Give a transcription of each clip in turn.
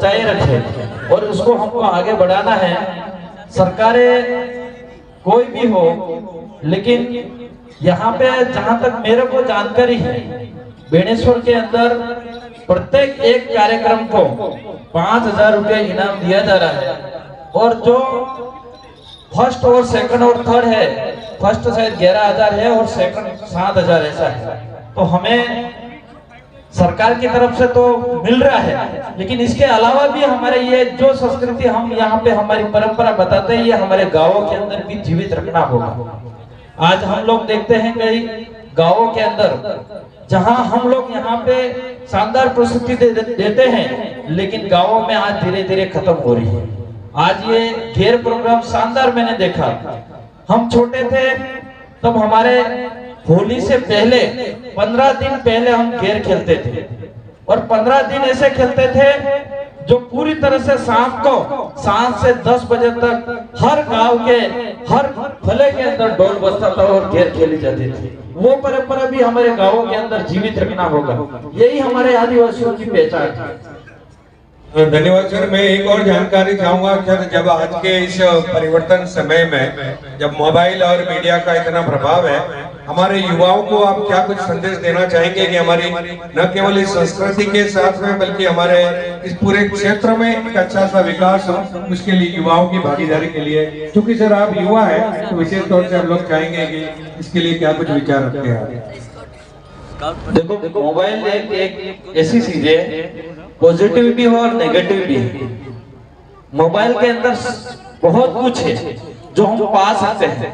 बचाए रखे और उसको हमको आगे बढ़ाना है। सरकारें कोई भी हो, लेकिन यहाँ पे जहाँ तक मेरे को जानकारी है, बेणेश्वर के अंदर प्रत्येक एक कार्यक्रम को 5,000 रुपये इनाम दिया जा रहा है और जो फर्स्ट और सेकंड और थर्ड है, फर्स्ट शायद 11,000 है और सेकंड 7,000 ऐसा है। तो हमें सरकार की तरफ से तो मिल रहा है, लेकिन इसके अलावा भी हमारे ये जो संस्कृति हम यहाँ पे हमारी परंपरा बताते हैं, ये हमारे गांवों के अंदर भी जीवित रखना होगा। आज हम लोग देखते हैं कई गांवों के अंदर जहां हम लोग यहाँ पे शानदार प्रस्तुति देते हैं, लेकिन गांवों में आज धीरे धीरे खत्म हो रही है। आज ये घेर प्रोग्राम शानदार मैंने देखा। हम छोटे थे तब हमारे होली से पहले 15 दिन पहले हम घेर खेलते थे और 15 दिन ऐसे खेलते थे जो पूरी तरह से शाम को 7 से 10 बजे तक हर गांव के हर फले के अंदर ढोल बजता था और घेर खेली जाती थी। वो परंपरा भी हमारे गांवों के अंदर जीवित रखना होगा। यही हमारे आदिवासियों की पहचान है। धन्यवाद सर। मैं एक और जानकारी चाहूंगा सर, जब आज के इस परिवर्तन समय में जब मोबाइल और मीडिया का इतना प्रभाव है, हमारे युवाओं को आप क्या कुछ संदेश देना चाहेंगे कि हमारी न केवल इस संस्कृति के साथ में बल्कि हमारे इस पूरे क्षेत्र में एक अच्छा सा विकास हो, उसके लिए युवाओं की भागीदारी के लिए, क्योंकि सर आप युवा है तो विशेष तौर से हम लोग चाहेंगे कि इसके लिए क्या कुछ विचार रखते हैं। देखो मोबाइल एक ऐसी चीज है, पॉजिटिव भी हो और नेगेटिव भी है। मोबाइल के अंदर बहुत कुछ है जो हम पा सकते हैं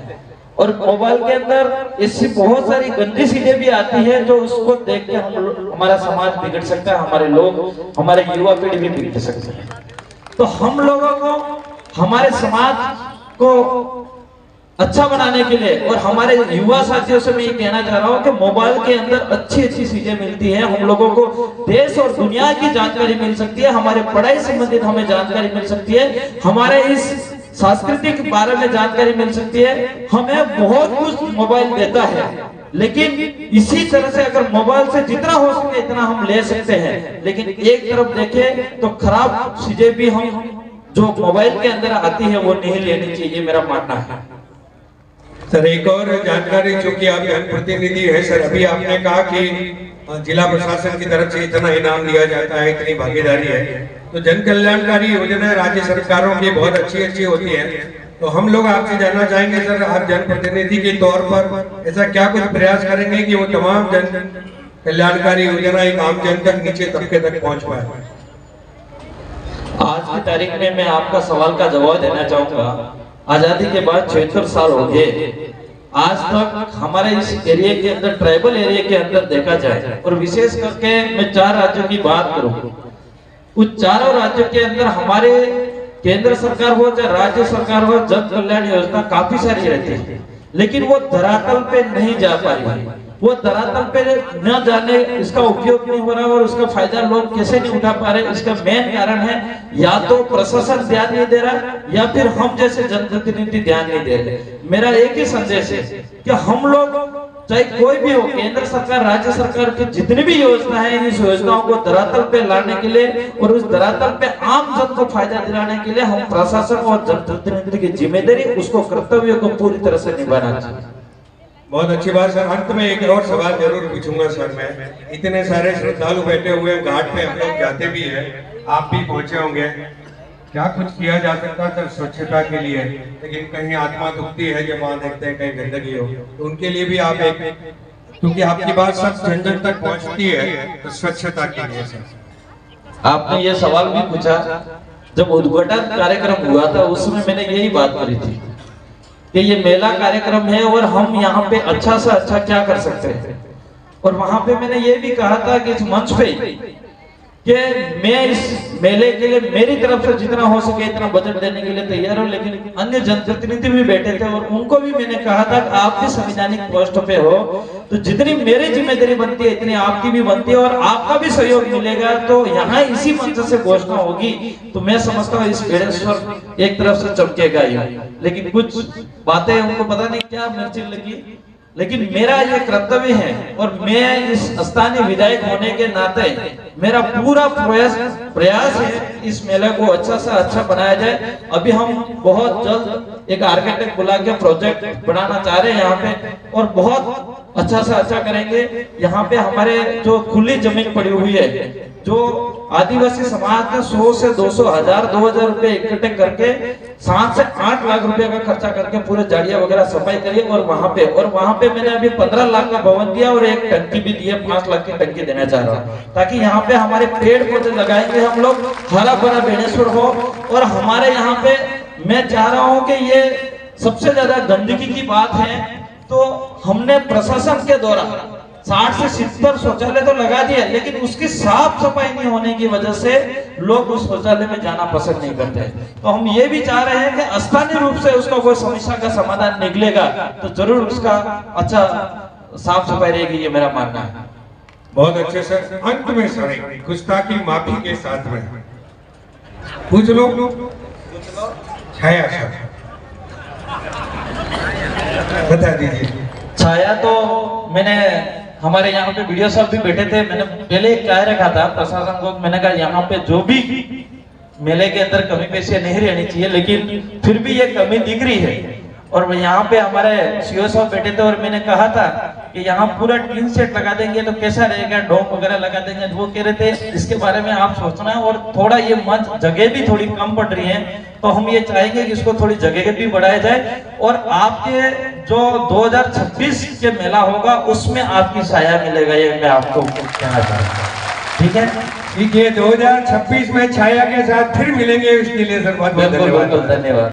और मोबाइल के अंदर ऐसी बहुत सारी गंदी चीजें भी आती है जो उसको देख के हमारा समाज बिगड़ सकता है, हमारे लोग, हमारे युवा पीढ़ी भी बिगड़ सकते हैं। तो हम लोगों को हमारे समाज को अच्छा बनाने के लिए और हमारे युवा साथियों से मैं ये कहना चाह रहा हूँ कि मोबाइल के अंदर अच्छी अच्छी चीजें मिलती हैं। हम लोगों को देश और दुनिया की जानकारी मिल सकती है, हमारे पढ़ाई संबंधित हमें जानकारी मिल सकती है, हमारे इस सांस्कृतिक बारे में जानकारी मिल सकती है। हमें बहुत कुछ मोबाइल देता है, लेकिन इसी तरह से अगर मोबाइल से जितना हो सके इतना हम ले सकते हैं, लेकिन एक तरफ देखें तो खराब चीजें भी हम जो मोबाइल के अंदर आती है वो नहीं लेनी चाहिए, मेरा मानना है। सर एक और जानकारी, चूंकि आप जनप्रतिनिधि है सर, अभी आपने कहा कि जिला प्रशासन की तरफ से इतना इनाम दिया जाता है, इतनी भागीदारी है, तो जन कल्याणकारी योजनाएं राज्य सरकारों की बहुत अच्छी होती है। तो हम लोग आपसे जानना चाहेंगे सर, आप जनप्रतिनिधि के तौर पर ऐसा क्या कुछ प्रयास करेंगे कि वो तमाम जन कल्याणकारी योजना एक आम जन तक, नीचे तबके तक पहुंच पाए। आज की तारीख में मैं आपका सवाल का जवाब देना चाहूंगा। आजादी के बाद 76 साल हो गए, आज तक हमारे इस एरिया के अंदर, ट्राइबल एरिया के अंदर देखा जाए और विशेष करके मैं 4 राज्यों की बात करूं, उस चारों राज्यों के अंदर हमारे केंद्र सरकार हो चाहे राज्य सरकार हो, जन कल्याण योजना काफी सारी रहती है, लेकिन वो धरातल पे नहीं जा पा रही। वो धरातल पे न जाने इसका उपयोग नहीं हो रहा और उसका फायदा लोग कैसे नहीं उठा पा रहे। इसका मेन कारण है या तो प्रशासन ध्यान नहीं दे रहा या फिर हम जैसे जनप्रतिनिधि ध्यान नहीं दे रहे। मेरा एक ही संदेश है कि हम लोग चाहे कोई भी हो, केंद्र सरकार राज्य सरकार की जितनी भी योजना है, इस योजनाओं को धरातल पे लाने के लिए और उस धरातल पे आम जन को फायदा दिलाने के लिए हम प्रशासन और जनप्रतिनिधि की जिम्मेदारी, उसको कर्तव्य को पूरी तरह से निभाना चाहिए। बहुत अच्छी बात सर। अंत में एक और सवाल जरूर पूछूंगा सर मैं, इतने सारे श्रद्धालु बैठे हुए घाट पे हम लोग जाते भी हैं, आप भी पहुंचे होंगे, क्या कुछ किया जा सकता सर स्वच्छता के लिए? लेकिन कहीं आत्मा दुखती है जब वहां देखते हैं कहीं गंदगी हो, तो उनके लिए भी आप एक, क्योंकि आपकी बात सब जन जन तक पहुंचती है, तो स्वच्छता के लिए सर। आपने ये सवाल भी पूछा, जब उद्घाटन कार्यक्रम हुआ था उसमें मैंने यही बात करी थी कि ये मेला कार्यक्रम है और हम यहाँ पे अच्छा से अच्छा क्या कर सकते हैं। और वहां पे मैंने ये भी कहा था कि इस मंच पे कि मैं इस मेले के लिए मेरी तरफ से जितना हो सके इतना बजट देने के लिए तैयार हूँ, लेकिन अन्य जनप्रतिनिधि भी बैठे थे और उनको भी मैंने कहा था कि आप भी संवैधानिक पोस्ट पे हो तो जितनी मेरी जिम्मेदारी बनती है इतनी आपकी भी बनती है और आपका भी सहयोग मिलेगा। तो यहाँ इसी मंच से घोषणा होगी तो मैं समझता हूँ इस बेड़ेश्वर एक तरफ से चमकेगा ही। लेकिन कुछ बातें उनको पता नहीं क्या मिर्ची लगी, लेकिन मेरा ये कर्तव्य है और मैं इस स्थानीय विधायक होने के नाते मेरा पूरा प्रयास है इस मेले को अच्छा से अच्छा बनाया जाए। अभी हम बहुत जल्द एक आर्किटेक्ट बुला के प्रोजेक्ट बनाना चाह रहे हैं यहाँ पे, और बहुत अच्छा से अच्छा करेंगे। यहाँ पे हमारे जो खुली जमीन पड़ी हुई है, जो आदिवासी समाज के 100 से 200 हजार 2000 रुपए इकट्ठे करके 7 से 8 लाख रुपए का खर्चा करके पूरे झाड़ियां वगैरह सफाई करिए। और वहां पे मैंने अभी 15 लाख का भवन दिया और एक टंकी भी दी है, 5 लाख की टंकी देना चाह रहा हूँ, ताकि यहाँ पे हमारे पेड़ पौधे लगाएंगे हम लोग, हरा भरा बेनेश्वर हो। और हमारे यहाँ पे मैं चाह रहा हूँ कि ये सबसे ज्यादा गंदगी की बात है, तो हमने प्रशासन के द्वारा 60 से 70 शौचालय तो लगा दिया, लेकिन उसकी साफ सफाई नहीं होने की वजह से लोग उस शौचालय में जाना पसंद नहीं करते। तो हम ये भी चाह रहे हैं कि स्थानीय रूप से उसका कोई समस्या का समाधान निकलेगा तो जरूर उसका अच्छा साफ सफाई रहेगी, ये मेरा मानना है। बहुत अच्छे सर। अंत में सर गुस्ताखी माफी के साथ में पूछ लो छाया सर बता दीजिए। छाया तो मैंने हमारे यहाँ पे वीडियो साहब भी बैठे थे, मैंने पहले कह रखा था प्रशासन को, मैंने कहा यहाँ पे जो भी मेले के अंदर कमी पेशी नहीं रहनी चाहिए, लेकिन फिर भी ये कमी दिख रही है। और यहाँ पे हमारे सीओ साहब बैठे थे और मैंने कहा था कि यहाँ पूरा टीन सेट लगा देंगे तो कैसा रहेगा, डोम वगैरह लगा देंगे। वो कह रहे थे इसके बारे में आप सोचना है, और थोड़ा ये मंच जगह भी थोड़ी कम पड़ रही है, तो हम ये चाहेंगे कि इसको थोड़ी जगह भी बढ़ाया जाए। और आपके जो 2026 के मेला होगा उसमें आपकी छाया मिलेगा, ये मैं आपको कहना चाहता हूँ। ठीक है, ठीक है। 2026 में छाया के साथ फिर मिलेंगे, इसके लिए सर बहुत बहुत धन्यवाद।